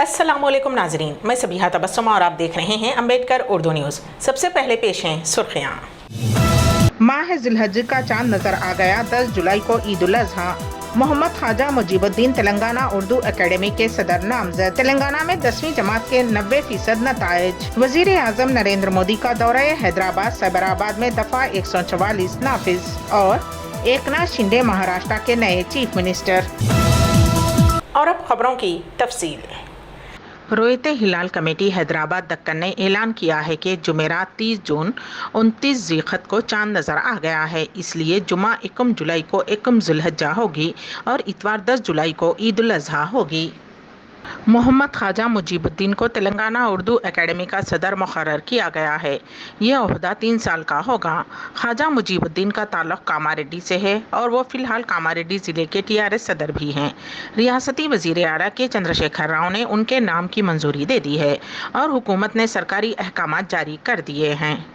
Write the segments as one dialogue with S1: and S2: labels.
S1: अस्सलाम वालेकुम नाजरीन, मैं सबीहा तबस्सुम और आप देख रहे हैं अम्बेडकर उर्दू न्यूज़। सबसे पहले पेश हैं सुर्खियाँ।
S2: माह ज़िलहज का चांद नजर आ गया। 10 जुलाई को ईद उल अज़हा। मोहम्मद ख्वाजा मुजीबुद्दीन तेलंगाना उर्दू एकेडमी के सदर नामजद। तेलंगाना में 10वीं जमात के 90% नताइज। वजीर आजम नरेंद्र मोदी का दौरा हैदराबाद साइबराबाद में दफा 144 नाफिज। और एकनाथ शिंदे महाराष्ट्र के नए चीफ मिनिस्टर।
S1: और अब खबरों की तफसील।
S2: रोयते हिलाल कमेटी हैदराबाद दक्कन ने ऐलान किया है कि जुमेरात 30 जून 29 ज़िलक़द को चांद नज़र आ गया है, इसलिए जुमा 1 जुलाई को 1 ज़ुल्हिज्जा होगी और इतवार 10 जुलाई को ईद उल अज़हा होगी। मोहम्मद ख्वाजा मुजीबुद्दीन को तेलंगाना उर्दू एकेडमी का सदर मुकर्रर किया गया है। यह ओहदा 3 साल का होगा। ख्वाजा मुजीबुद्दीन का ताल्लुक़ कामारेड्डी से है और वो फ़िलहाल कामारेड्डी ज़िले के TRS सदर भी हैं। रियासती वज़ीर आला के चंद्रशेखर राव ने उनके नाम की मंजूरी दे दी है और हुकूमत ने सरकारी अहकाम जारी कर दिए हैं।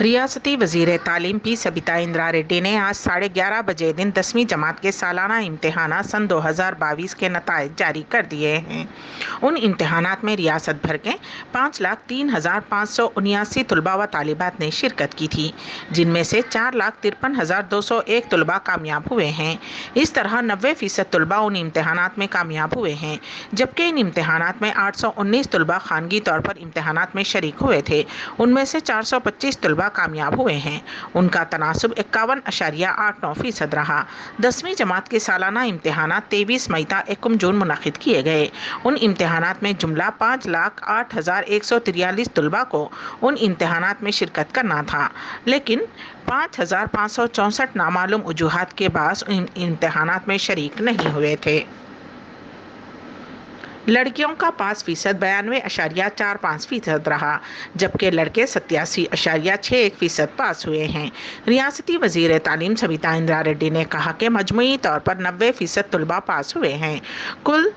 S2: रियासती वज़ीर तालीम पी सबिता इंद्रा रेड्डी ने आज 11:30 बजे दिन 10वीं जमात के सालाना इम्तहानात सन 2022 के नताइज जारी कर दिए हैं। उन इम्तहानात में रियासत भर के 5,03,579 तलबा व तालिबात ने शिरकत की थी, जिनमें से 4,53,201 तलबा कामयाब हुए हैं। इस तरह 90% तलबा उन इम्तहानात में कामयाब हुए हैं, जबकि इन इम्तहानात में 819 तलबा खानगी तौर पर इम्तहानात में शरीक हुए थे। उनमें से 425 तलबा कामयाब हुए हैं। उनका तनासुब 51.89% रहा। 10वीं जमात के सालाना इम्तहानात 23 मई ta 1 जून मुनक़िद किए गए। उन इम्तहानात में जुमला 5,08,143 तलबा को उन इम्तहानात में शिरकत करना था, लेकिन 5,564 नामालूम वजूहात के बास इन इम्तहानात में शरीक नहीं हुए थे। लड़कियों का 5% 92.45% रहा, जबकि लड़के 87.61% पास हुए हैं। रियासती वज़ीर तालीम सबिता इंद्रा रेड्डी ने कहा कि मजमूई तौर पर 90% तलबा पास हुए हैं। कुल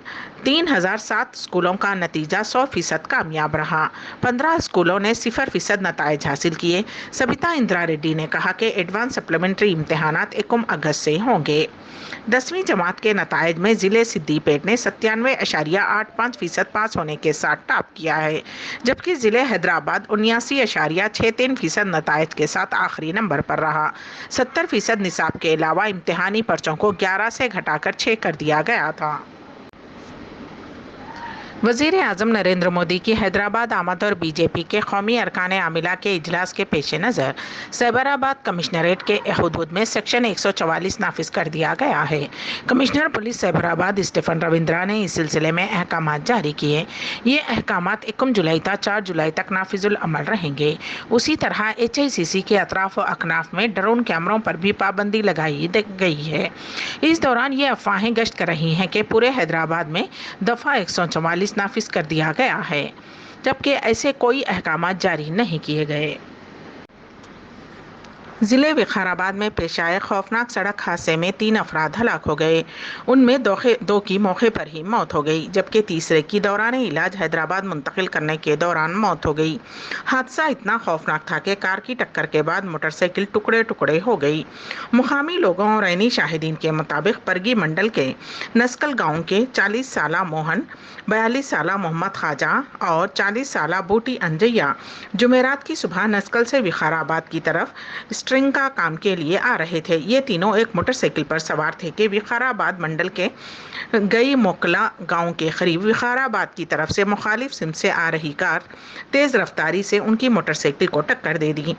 S2: 3,007 स्कूलों का नतीजा 100% कामयाब रहा। 15 स्कूलों ने 0% नताइज हासिल किए। सबिता इंद्रा रेड्डी ने कहा कि एडवांस सप्लीमेंट्री इम्तहानात 1 अगस्त से होंगे। 10वीं जमात के नताइज में ज़िले सिद्दीपेट ने 97.85% पास होने के साथ टॉप किया है, जबकि ज़िले हैदराबाद 79.63% नताइज के साथ आखिरी नंबर पर रहा। 70% निसाब के अलावा इम्तहानी पर्चों को 11 से घटाकर 6 कर दिया गया था। वज़ीर आज़म नरेंद्र मोदी की हैदराबाद आमद और बीजेपी के कौमी अरकान आमिला के इजलास के पेश नज़र साइबराबाद कमिश्नरेट के हुदूद में सेक्शन 144 नाफिज कर दिया गया है। Commissioner police Cyberabad Stephen Ravindra ने इस सिलसिले में अहकाम जारी किए। ये अहकाम 1 जुलाई ta 4 जुलाई तक नाफिजुल अमल रहेंगे। उसी तरह HICC के अतराफ व अकनाफ में ड्रोन कैमरों पर भी पाबंदी लगाई गई है। इस दौरान ये अफवाहें गश्त कर रही हैं कि पूरे हैदराबाद में दफ़ा 144 नाफिज कर दिया गया है, जबकि ऐसे कोई अहकाम जारी नहीं किए गए। ज़िले विकाराबाद में पेश आए खौफनाक सड़क हादसे में 3 अफराद हलाक हो गए। उनमें दो की मौके पर ही मौत हो गई, जबकि तीसरे की दौरान इलाज हैदराबाद मुंतकिल करने के दौरान मौत हो गई। हादसा इतना खौफनाक था कि कार की टक्कर के बाद मोटरसाइकिल टुकड़े टुकड़े हो गई। मुकामी लोगों और ऐनी शाहिदीन के मुताबिक परगी मंडल के नस्कल गाँव के 40 साला मोहन, 42 साला मोहम्मद ख्वाजा और 40 साला बूटी अंजैया जुमेरात की सुबह नस्कल से विकाराबाद की तरफ स्ट्रिंग का काम के लिए आ रहे थे। ये तीनों एक मोटरसाइकिल पर सवार थे कि विकाराबाद मंडल के गई मोकला गांव के करीब विकाराबाद की तरफ से मुखालिफ सिमत से आ रही कार तेज़ रफ्तारी से उनकी मोटरसाइकिल को टक्कर दे दी।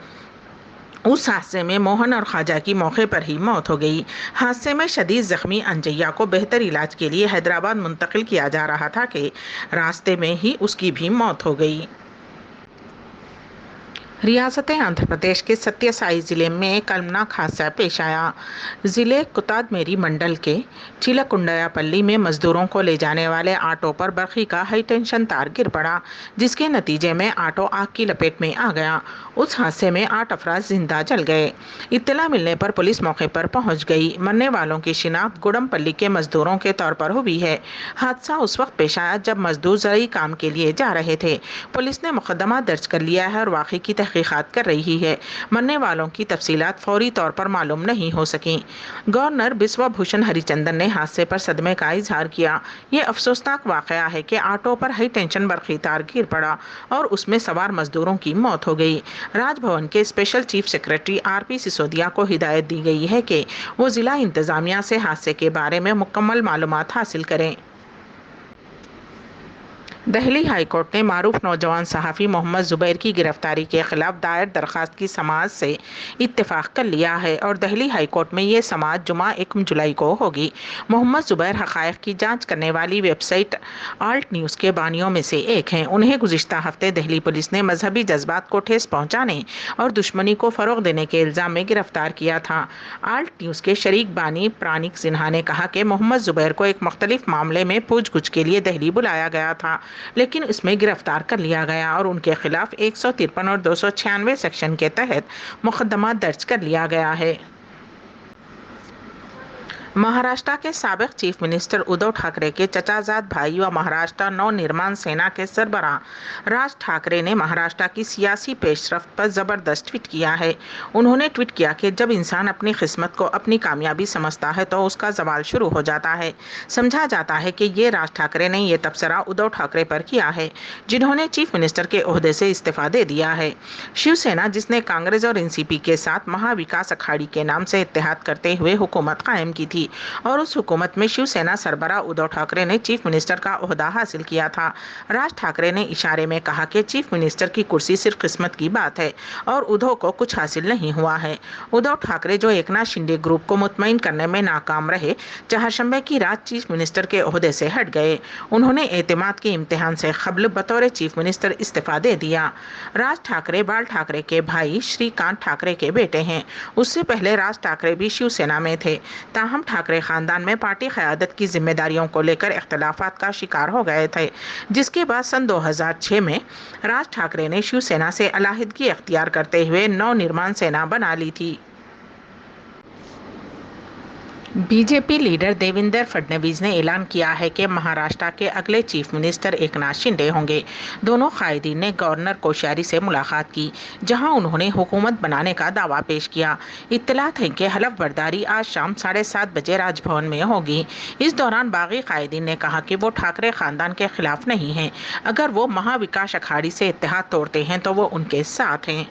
S2: उस हादसे में मोहन और ख्वाजा की मौके पर ही मौत हो गई। हादसे में शदीद जख्मी अंजैया को बेहतर इलाज के लिए हैदराबाद मुंतकिल किया जा रहा था कि रास्ते में ही उसकी भी मौत हो गई। रियासत आंध्र प्रदेश के सत्यसाई ज़िले में कलमनाक हादसा पेश आया। ज़िले कुतादमेरी मंडल के चिलकुंडयापल्ली में मजदूरों को ले जाने वाले ऑटो पर बर्फ़ी का हाई टेंशन तार गिर पड़ा, जिसके नतीजे में ऑटो आग की लपेट में आ गया। उस हादसे में 8 अफराद जिंदा जल गए। इत्तला मिलने पर पुलिस मौके पर पहुंच गई। मरने वालों की शिनाख्त गुड़मपल्ली के मजदूरों के तौर पर हुई है। हादसा उस वक्त पेश आया जब मजदूर ज़रूरी काम के लिए जा रहे थे। पुलिस ने मुकदमा दर्ज कर लिया है और वाक़े की تحقیقات کر رہی ہے۔ مرنے والوں کی تفصیلات فوری طور پر معلوم نہیں ہو سکیں۔ گورنر بسوا بھوشن ہری چندن نے حادثے پر صدمے کا اظہار کیا۔ یہ افسوسناک واقعہ ہے کہ آٹو پر ہائی ٹینشن برقی تار گر پڑا اور اس میں سوار مزدوروں کی موت ہو گئی۔ راج بھون کے special chief secretary RP Sisodia کو ہدایت دی گئی ہے کہ وہ ضلع انتظامیہ سے حادثے کے بارے میں مکمل معلومات حاصل کریں۔ دہلی ہائی کورٹ نے معروف نوجوان صحافی محمد زبیر کی گرفتاری کے خلاف دائر درخواست کی سماعت سے اتفاق کر لیا ہے اور دہلی ہائی کورٹ میں یہ سماعت جمعہ 1 جولائی کو ہوگی۔ محمد زبیر حقائق کی جانچ کرنے والی ویب سائٹ آلٹ نیوز کے بانیوں میں سے ایک ہیں۔ انہیں گزشتہ ہفتے دہلی پولیس نے مذہبی جذبات کو ٹھیس پہنچانے اور دشمنی کو فروغ دینے کے الزام میں گرفتار کیا تھا۔ آلٹ نیوز کے شریک بانی پرانک سنہا نے کہا کہ محمد زبیر کو ایک مختلف معاملے میں پوچھ گچھ کے لیے دہلی بلایا گیا تھا، لیکن اس میں گرفتار کر لیا گیا اور ان کے خلاف 153 اور 296 سیکشن کے تحت مقدمہ درج کر لیا گیا ہے۔ مہاراشٹر کے سابق چیف منسٹر ادھو ٹھاکرے کے چچا زاد بھائی و مہاراشٹر نو نرمان سینا کے سربراہ راج ٹھاکرے نے مہاراشٹر کی سیاسی پیش رفت پر زبردست ٹویٹ کیا ہے۔ انہوں نے ٹویٹ کیا کہ جب انسان اپنی قسمت کو اپنی کامیابی سمجھتا ہے تو اس کا زوال شروع ہو جاتا ہے۔ سمجھا جاتا ہے کہ یہ راج ٹھاکرے نے یہ تبصرہ ادھو ٹھاکرے پر کیا ہے، جنہوں نے چیف منسٹر کے عہدے سے استعفیٰ دے دیا ہے۔ شیو سینا، جس نے کانگریس اور NCP کے ساتھ مہا وکاس اکھاڑی کے نام سے اتحاد کرتے ہوئے حکومت قائم کی تھی، اور اس حکومت میں شیو سینا سربراہ ادھو ٹھاکرے نے چیف منسٹر کا عہدہ حاصل کیا تھا۔ راج ٹھاکرے نے اشارے میں کہا کہ چیف منسٹر کی کرسی صرف قسمت کی بات ہے اور ادھو کو کچھ حاصل نہیں ہوا ہے۔ ادھو ٹھاکرے، جو ایکناتھ شنڈے گروپ کو مطمئن کرنے میں ناکام رہے، چہارشنبے کی رات چیف منسٹر کے عہدے سے ہٹ گئے۔ انہوں نے اعتماد کے امتحان سے قبل بطور چیف منسٹر استعفیٰ دے دیا۔ راج ٹھاکرے بال ٹھاکرے کے بھائی شری کانت ٹھاکرے کے بیٹے ہیں۔ اس سے پہلے راج ٹھاکرے بھی شیو سینا میں تھے، تاہم ٹھاکرے خاندان میں پارٹی قیادت کی ذمہ داریوں کو لے کر اختلافات کا شکار ہو گئے تھے، جس کے بعد سن 2006 میں راج ٹھاکرے نے شیو سینا سے علیحدگی اختیار کرتے ہوئے نو نرمان سینا بنا لی تھی۔ BJP لیڈر دیویندر فڈنویس نے اعلان کیا ہے کہ مہاراشٹر کے اگلے چیف منسٹر ایکناتھ شنڈے ہوں گے۔ دونوں قائدین نے گورنر کوشیاری سے ملاقات کی، جہاں انہوں نے حکومت بنانے کا دعویٰ پیش کیا۔ اطلاعات ہیں کہ حلف برداری آج شام 7:30 بجے راج بھون میں ہوگی۔ اس دوران باغی قائدین نے کہا کہ وہ ٹھاکرے خاندان کے خلاف نہیں ہیں۔ اگر وہ مہا وکاس اکھاڑی سے اتحاد توڑتے ہیں تو وہ ان کے ساتھ ہیں۔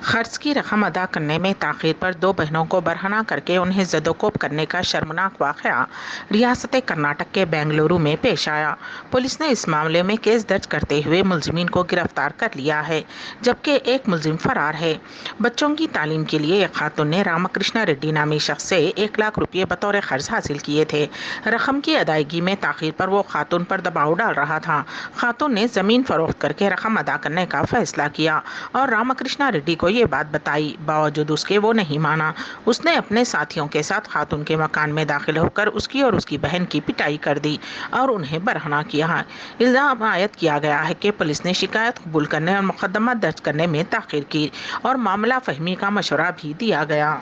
S2: قرض کی رقم ادا کرنے میں تاخیر پر 2 بہنوں کو برہنہ کر کے انہیں زدوکوب کرنے کا شرمناک واقعہ ریاست کرناٹک کے بنگلورو میں پیش آیا۔ پولیس نے اس معاملے میں کیس درج کرتے ہوئے ملزمین کو گرفتار کر لیا ہے، جبکہ ایک ملزم فرار ہے۔ بچوں کی تعلیم کے لیے ایک خاتون نے رامکرشنا ریڈی نامی شخص سے 1 لاکھ روپے بطور قرض حاصل کیے تھے۔ رقم کی ادائیگی میں تاخیر پر وہ خاتون پر دباؤ ڈال رہا تھا۔ خاتون نے زمین فروخت کر کے رقم ادا کرنے کا فیصلہ کیا اور رامکرشنا ریڈی کو یہ بات بتائی، باوجود اس کے وہ نہیں مانا۔ اس نے اپنے ساتھیوں کے ساتھ خاتون کے مکان میں داخل ہو کر اس کی اور اس کی بہن کی پٹائی کر دی اور انہیں برہنہ کیا۔ الزام عائد کیا گیا ہے کہ پولیس نے شکایت قبول کرنے اور مقدمہ درج کرنے میں تاخیر کی اور معاملہ فہمی کا مشورہ بھی دیا گیا۔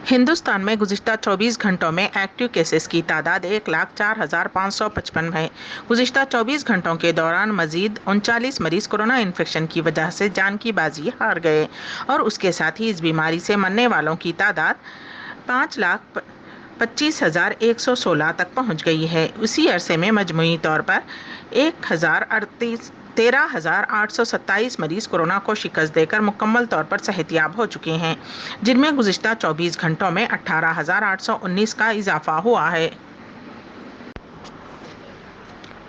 S2: ہندوستان میں گزشتہ 24 گھنٹوں میں ایکٹیو کیسز کی تعداد 1,04,555 ہے۔ گزشتہ 24 گھنٹوں کے دوران مزید 39 مریض کورونا انفیکشن کی وجہ سے جان کی بازی ہار گئے اور اس کے ساتھ ہی اس بیماری سے مرنے والوں کی تعداد 5,25,116 تک پہنچ گئی ہے۔ اسی عرصے میں مجموعی طور پر 13,827 مریض کورونا کو شکست دے کر مکمل طور پر صحت یاب ہو چکے ہیں، جن میں گزشتہ 24 گھنٹوں میں 18,819 کا اضافہ ہوا ہے۔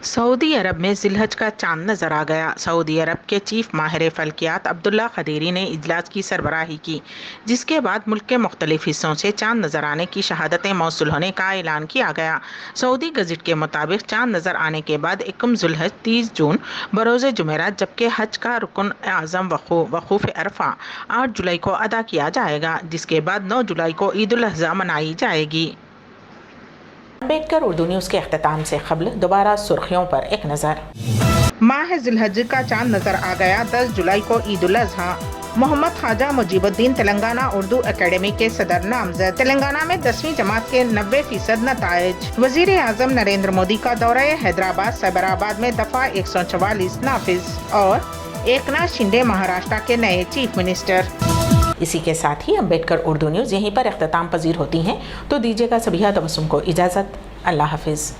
S2: سعودی عرب میں ذی الحج کا چاند نظر آ گیا۔ سعودی عرب کے چیف ماہر فلکیات عبداللہ قدیری نے اجلاس کی سربراہی کی، جس کے بعد ملک کے مختلف حصوں سے چاند نظر آنے کی شہادتیں موصول ہونے کا اعلان کیا گیا۔ سعودی گزٹ کے مطابق چاند نظر آنے کے بعد 1 ذی الحج 30 جون بروز جمعرات، جبکہ حج کا رکن اعظم وقوف عرفہ 8 جولائی کو ادا کیا جائے گا، جس کے بعد 9 جولائی کو عید الاضحیٰ منائی جائے گی۔
S1: امبیڈکر اردو نیوز کے اختتام سے قبل دوبارہ سرخیوں پر ایک نظر۔
S2: ماہ ذی الحج کا چاند نظر آ گیا، 10 جولائی کو عید الاضحیٰ۔ मोहम्मद ख्वाजा मुजीबुद्दीन तेलंगाना उर्दू एकेडमी के सदर नामजद। तेलंगाना में 10वीं जमात के 90% नताइज। वजीर आजम नरेंद्र मोदी का दौरा हैदराबाद साइबराबाद में दफा 144 नाफिज। और एकनाथ शिंदे महाराष्ट्र के नए चीफ मिनिस्टर। इसी के साथ ही अम्बेडकर उर्दू न्यूज़ यहीं पर इख्तिताम पजीर होती हैं, तो दीजिएगा सबिहा तबस्सुम को इजाज़त। अल्लाह हाफिज़।